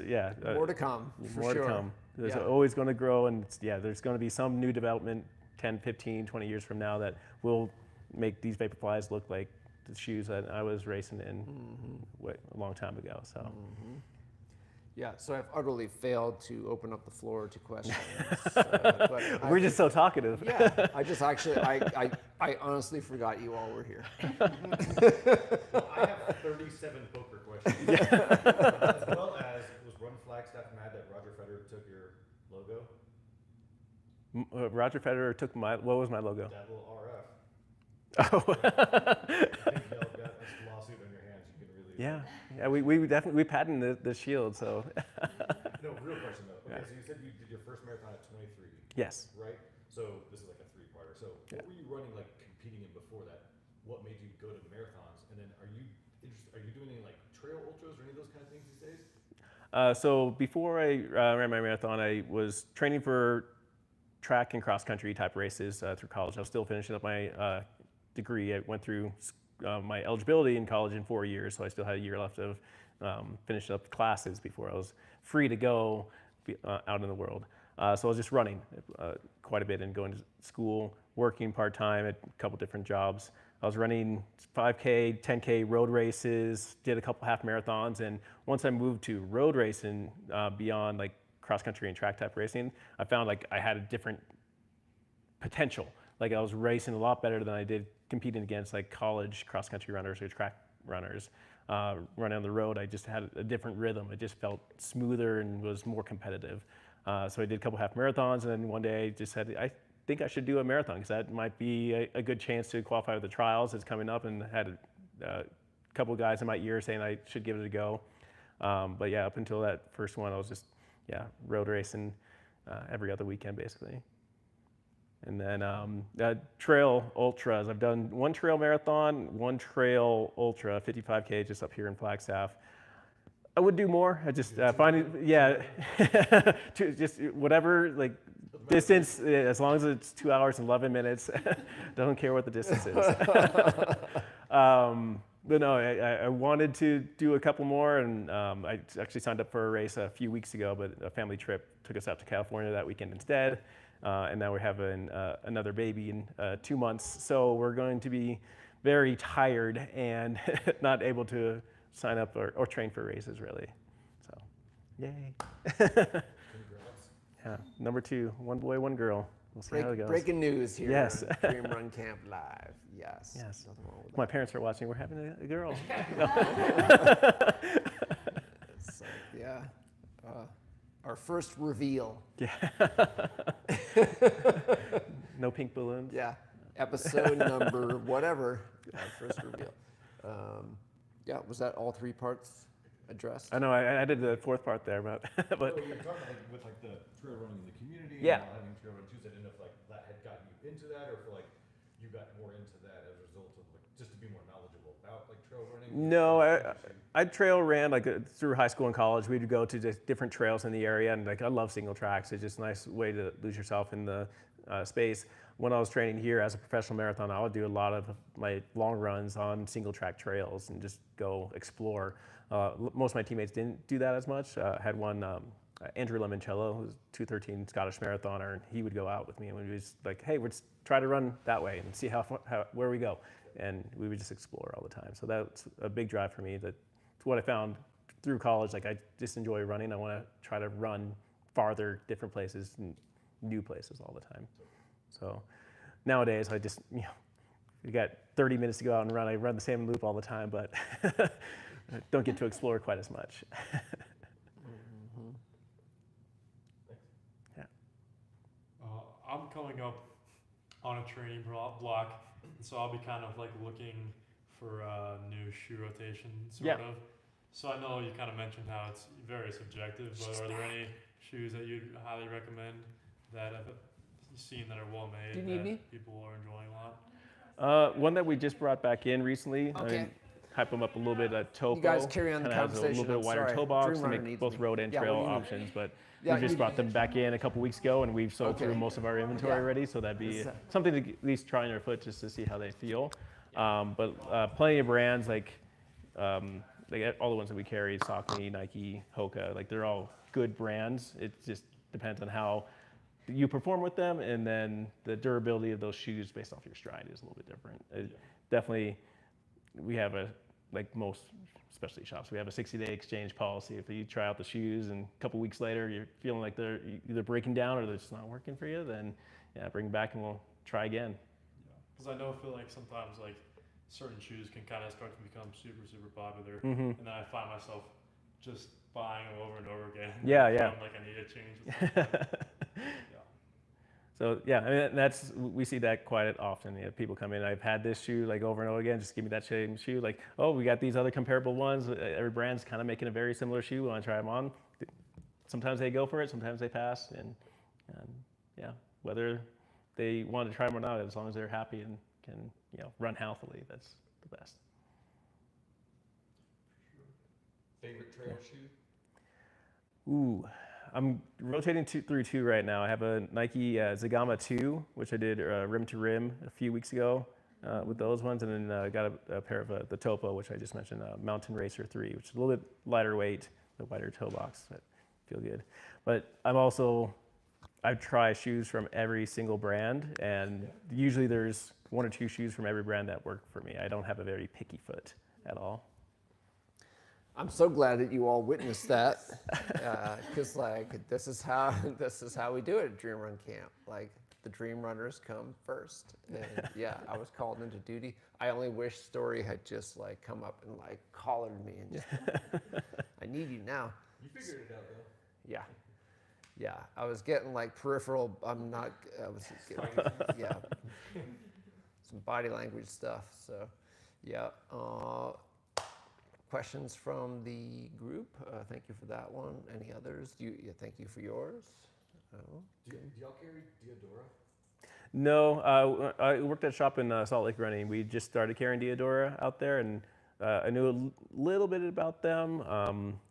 more to come.
More to come. There's always going to grow, and there's going to be some new development 10, 15, 20 years from now that will make these Vaporflies look like the shoes that I was racing in a long time ago. So.
Yeah, so I've utterly failed to open up the floor to questions. But
we're just so talkative.
Yeah, I just actually, I honestly forgot you all were here.
I have 37 poker questions. As well as, was Run Flagstaff mad that Roger Federer took your logo?
Roger Federer took what was my logo?
That little RF.
Oh.
I think y'all got a lawsuit on your hands. You can really.
Yeah, we definitely patented the shield. So.
No, real question though. Okay, so you said you did your first marathon at 23.
Yes.
Right. So this is like a three-parter. So what were you running, like competing in before that? What made you go to the marathons? And then are you doing any like trail ultras or any of those kind of things these days?
So before I ran my marathon, I was training for track and cross country type races through college. I was still finishing up my degree. I went through my eligibility in college in 4 years, so I still had a year left of finishing up classes before I was free to go out in the world. So I was just running quite a bit and going to school, working part-time at a couple different jobs. I was running 5K, 10K road races, did a couple half marathons, and once I moved to road racing beyond like cross country and track type racing, I found like I had a different potential. Like I was racing a lot better than I did competing against like college cross country runners or track runners. Running on the road, I just had a different rhythm. It just felt smoother and was more competitive. So I did a couple half marathons, and then one day I just said, I think I should do a marathon because that might be a good chance to qualify for the trials that's coming up, and had a couple of guys in my ear saying I should give it a go. But yeah, up until that first one, I was just road racing every other weekend basically. And then trail ultras. I've done one trail marathon, one trail ultra, 55K just up here in Flagstaff. I would do more. I just find it, just whatever, like Distance, as long as it's 2 hours and 11 minutes, don't care what the distance is. But no, I wanted to do a couple more, and I actually signed up for a race a few weeks ago, but a family trip took us out to California that weekend instead. And now we're having another baby in 2 months. So we're going to be very tired and not able to sign up or train for races really. So, yay. Yeah, number 2, one boy, one girl. We'll see how it goes.
Breaking news here
Yes.
on Dream Run Camp Live. Yes.
Yes.
Nothing wrong with
My parents are watching. We're having a girl.
that. It's like, yeah. Our first reveal.
Yeah. No pink balloons.
Yeah. Episode number whatever. Our first reveal. Yeah. Was that all 3 parts addressed?
I know. I did the 4th part there, but
Well, you were talking about with like the trail running in the community
Yeah.
and having trail run Tuesday. I didn't know if like that had gotten you into that, or if like you got more into that as a result of like just to be more knowledgeable about like trail running.
No, I trail ran like through high school and college. We'd go to just different trails in the area, and like I love single tracks. It's just a nice way to lose yourself in the space. When I was training here as a professional marathon, I would do a lot of my long runs on single track trails and just go explore. Most of my teammates didn't do that as much. I had one, Andrew Limoncello, who's 213 Scottish marathoner, and he would go out with me, and we would just like, hey, let's try to run that way and see where we go. And we would just explore all the time. So that's a big drive for me. That's what I found through college. Like I just enjoy running. I want to try to run farther, different places, and new places all the time. So nowadays I just, you got 30 minutes to go out and run. I run the same loop all the time, but don't get to explore quite as much. Yeah.
I'm coming up on a training block, so I'll be kind of like looking for a new shoe rotation, sort of. So I know you kind of mentioned how it's very subjective, but are there any shoes that you'd highly recommend that have seen that are well made
Do you need
that
me?
people are enjoying a lot?
One that we just brought back in recently. I
Okay.
mean, hype them up a little bit. Topo.
You guys carry on the
kinda has a
conversation.
little bit
I'm
wider
sorry.
toe box
Dream
to
Runner
make
needs
both
me.
road and
Yeah,
trail
what do you need?
options. But
Yeah,
we just
you-
brought them back in a couple weeks ago, and we've sold
Okay.
through most of our inventory
Yeah.
already. So that'd be
Is that-
something to at least try on your foot just to see how they feel. But plenty of brands like all the ones that we carry, Saucony, Nike, Hoka, like they're all good brands. It just depends on how you perform with them, and then the durability of those shoes based off your stride is a little bit different. Definitely, we have like most specialty shops, we have a 60-day exchange policy. If you try out the shoes and a couple weeks later you're feeling like they're either breaking down or they're just not working for you, then bring them back and we'll try again.
Because I feel like sometimes like certain shoes can kind of start to become super popular,
Mm-hmm.
and then I find myself just buying them over and over again.
Yeah.
I'm like, I need a change.
So I mean, we see that quite often. People come in, I've had this shoe like over and over again, just give me that same shoe. Like, oh, we got these other comparable ones. Every brand's kind of making a very similar shoe. We want to try them on. Sometimes they go for it, sometimes they pass, and whether they want to try them or not, as long as they're happy and can run healthily, that's the best.
Favorite trail shoe?
Ooh, I'm rotating through 2 right now. I have a Nike Zagama 2, which I did rim to rim a few weeks ago with those ones, and then got a pair of the Topo, which I just mentioned, Mountain Racer 3, which is a little bit lighter weight, the wider toe box, but feel good. But I try shoes from every single brand, and usually there's 1 or 2 shoes from every brand that work for me. I don't have a very picky foot at all.
I'm so glad that you all witnessed that, because like this is how we do it at Dream Run Camp. Like the Dream Runners come first, and I was called into duty. I only wish Story had just like come up and like collared me and just, I need you now.
You figured it out though.
Yeah. I was getting like peripheral. I was getting, some body language stuff. So, questions from the group? Thank you for that one. Any others? Thank you for yours. Oh,
Do y'all carry Diodora?
No, I worked at a shop in Salt Lake Running. We just started carrying Diodora out there, and I knew a little bit about them.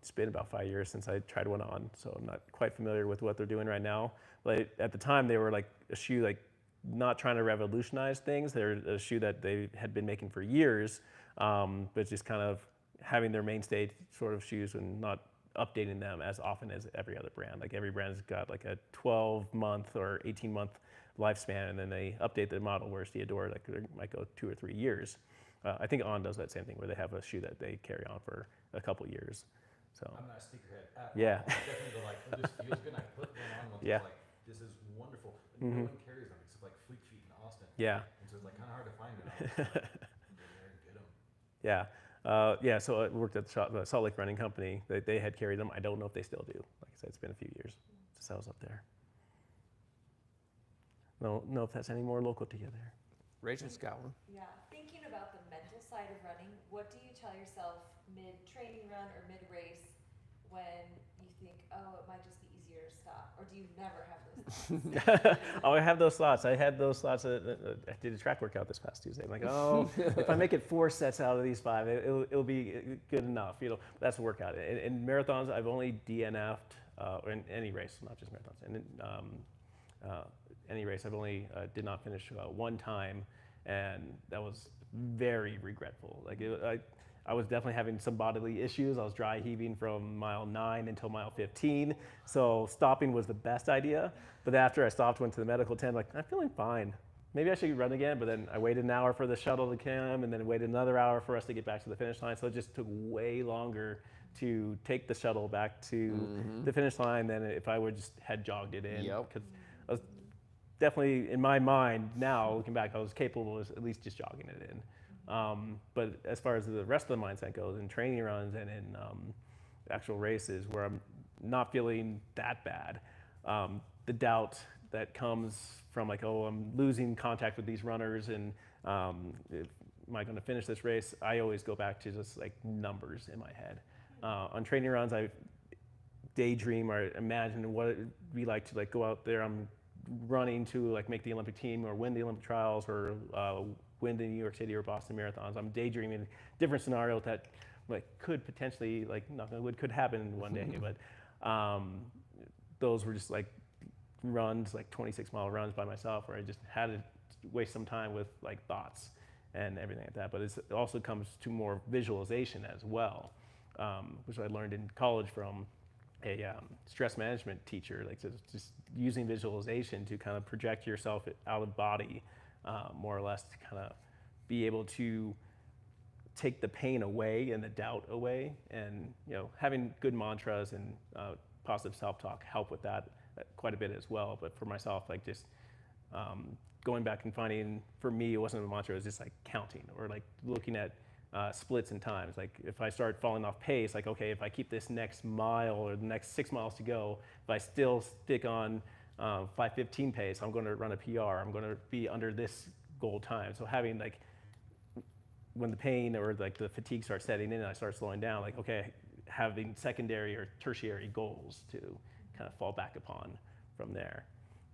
It's been about 5 years since I tried one on, so I'm not quite familiar with what they're doing right now. But at the time, they were like a shoe, like not trying to revolutionize things. They're a shoe that they had been making for years, but just kind of having their mainstay sort of shoes and not updating them as often as every other brand. Like every brand's got like a 12-month or 18-month lifespan, and then they update the model, whereas the Adore like, might go 2 or 3 years. I think On does that same thing, where they have a shoe that they carry on for a couple years. So
I'm not a sneakerhead at
yeah.
all. I definitely go like, oh, this feels good. And I put one on once.
Yeah.
I was like, this is wonderful. But no one carries them except like Fleet Feet in Austin.
Yeah.
And so it's like kind of hard to find it. I was like, go there and get them.
Yeah. So I worked at the Salt Lake Running Company. They had carried them. I don't know if they still do. Like I said, it's been a few years since I was up there. No, if that's any more local to you there.
Rachel's got one.
Yeah, thinking about the mental side of running, what do you tell yourself mid-training run or mid-race when you think, oh, it might just be easier to stop? Or do you never have those thoughts?
Oh, I have those thoughts. I had those thoughts. I did a track workout this past Tuesday. I'm like, oh, if I make it 4 sets out of these 5, it'll be good enough. That's a workout. In marathons, I've only DNF'd, or in any race, not just marathons. And any race, I've only did not finish one time, and that was very regretful. Like I was definitely having some bodily issues. I was dry heaving from mile 9 until mile 15, so stopping was the best idea. But after I stopped, went to the medical tent, like I'm feeling fine. Maybe I should run again. But then I waited an hour for the shuttle to come, and then waited another hour for us to get back to the finish line. So it just took way longer to take the shuttle back to the finish line than if I would just had jogged it in.
Yep.
Because I was definitely, in my mind now, looking back, I was capable of at least just jogging it in. But as far as the rest of the mindset goes, in training runs and in actual races where I'm not feeling that bad, the doubt that comes from like, oh, I'm losing contact with these runners, and am I going to finish this race? I always go back to just like numbers in my head. On training runs, I daydream or imagine what it'd be like to like go out there. I'm running to like make the Olympic team or win the Olympic trials or win the New York City or Boston marathons. I'm daydreaming different scenarios that like could potentially, like knock on wood, could happen one day. But those were just like runs, like 26-mile runs by myself, where I just had to waste some time with like thoughts and everything like that. But it also comes to more visualization as well, which I learned in college from a stress management teacher, like just using visualization to kind of project yourself out of body, more or less, to kind of be able to take the pain away and the doubt away. And having good mantras and positive self-talk help with that quite a bit as well. But for myself, like just going back and finding, for me, it wasn't a mantra, it was just like counting or like looking at splits and times. Like if I start falling off pace, like, okay, if I keep this next mile or the next 6 miles to go, if I still stick on 5:15 pace, I'm going to run a PR. I'm going to be under this goal time. So having like, when the pain or like the fatigue starts setting in and I start slowing down, like, okay, having secondary or tertiary goals to kind of fall back upon from there.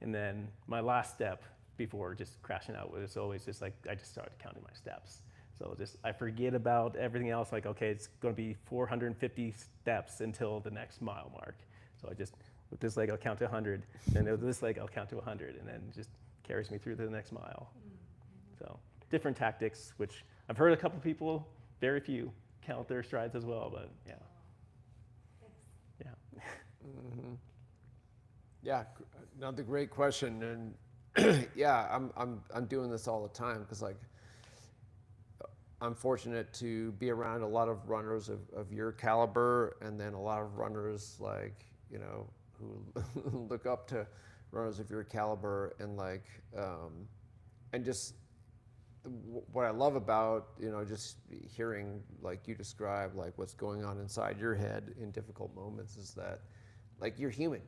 And then my last step before just crashing out was always just like, I just started counting my steps. So I forget about everything else. Like, okay, it's going to be 450 steps until the next mile mark. So I just, with this leg, I'll count to 100. And with this leg, I'll count to 100. And then just carries me through to the next mile. So different tactics, which I've heard a couple people, very few, count their strides as well. But yeah. Yeah.
Yeah, another great question. And yeah, I'm doing this all the time because like, I'm fortunate to be around a lot of runners of your caliber, and then a lot of runners like, who look up to runners of your caliber, and like, and just what I love about, just hearing like you describe like what's going on inside your head in difficult moments is that like you're human.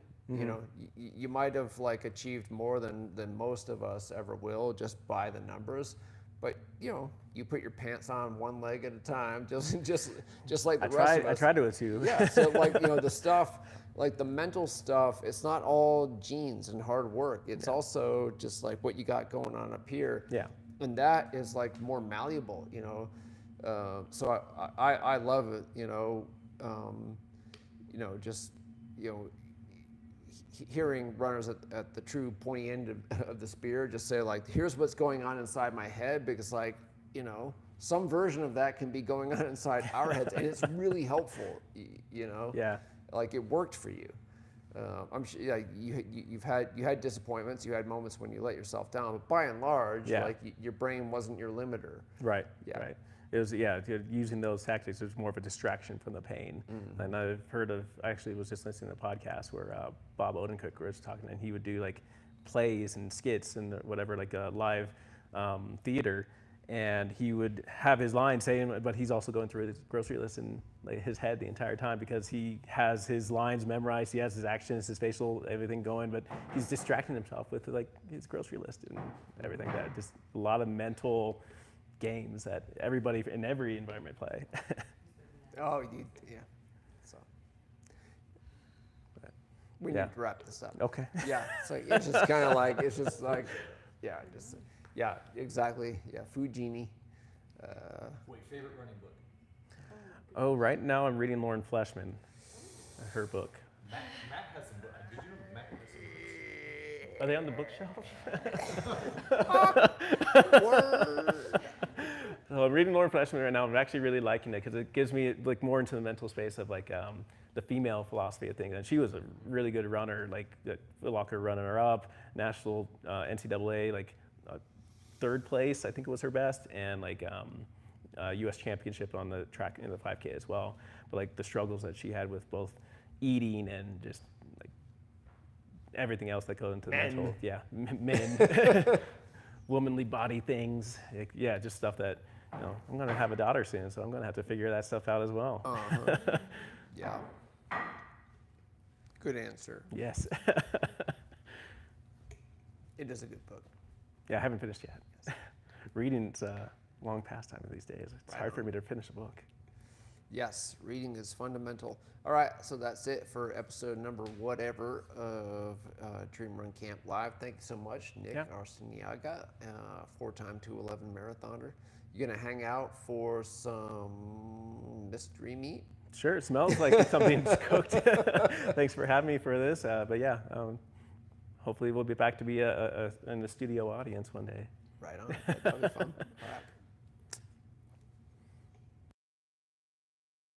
You might have like achieved more than most of us ever will just by the numbers. But you put your pants on one leg at a time, just like the rest of us.
I try to too.
Yeah. So like the stuff, like the mental stuff, it's not all genes and hard work. It's also just like what you got going on up here.
Yeah.
And that is like more malleable. So I love it, just, hearing runners at the true pointy end of the spear just say like, here's what's going on inside my head, because like, some version of that can be going on inside our heads, and it's really helpful,
Yeah.
like it worked for you. I'm sure, yeah, you had disappointments, you had moments when you let yourself down, but by and large,
Yeah.
like your brain wasn't your limiter.
Right.
Yeah.
Right. It was using those tactics was more of a distraction from the pain. And I've heard of, I actually was just listening to a podcast where Bob Odenkirk was talking, and he would do like plays and skits and whatever, like a live theater, and he would have his lines saying, but he's also going through his grocery list in like his head the entire time, because he has his lines memorized, he has his actions, his facial, everything going, but he's distracting himself with like his grocery list and everything. That just a lot of mental games that everybody in every environment play.
Oh, yeah. So we
Yeah.
need to wrap this up.
Okay.
Yeah, it's just kind of like, yeah, exactly. Yeah, food genie.
Wait, favorite running book?
Oh, right now I'm reading Lauren Fleshman, her book.
Matt has some books. Did you know Matt has some books?
Are they on the bookshelf?
Word.
So I'm reading Lauren Fleshman right now. I'm actually really liking it because it gives me like more into the mental space of like the female philosophy of things. And she was a really good runner, like the Foot Locker runner-up, national NCAA like third place, I think it was her best, and like U.S. championship on the track in the 5K as well. But like the struggles that she had with both eating and just like everything else that goes into the mental, men, womanly body things, like, yeah, just stuff that I'm gonna have a daughter soon, so I'm gonna have to figure that stuff out as well.
Yeah. Good answer.
Yes.
It is a good book.
Yeah, I haven't finished yet. Reading's a long pastime these days. It's hard for me to finish a book.
Yes, reading is fundamental. All right, so that's it for episode number whatever of Dream Run Camp Live. Thank you so much, Nick Arciniaga, 4-time 211 marathoner. You gonna hang out for some mystery meat?
Sure, it smells like something's cooked. Thanks for having me for this. But yeah, hopefully we'll be back to be in the studio audience one day.
Right on. That'll be fun. All right.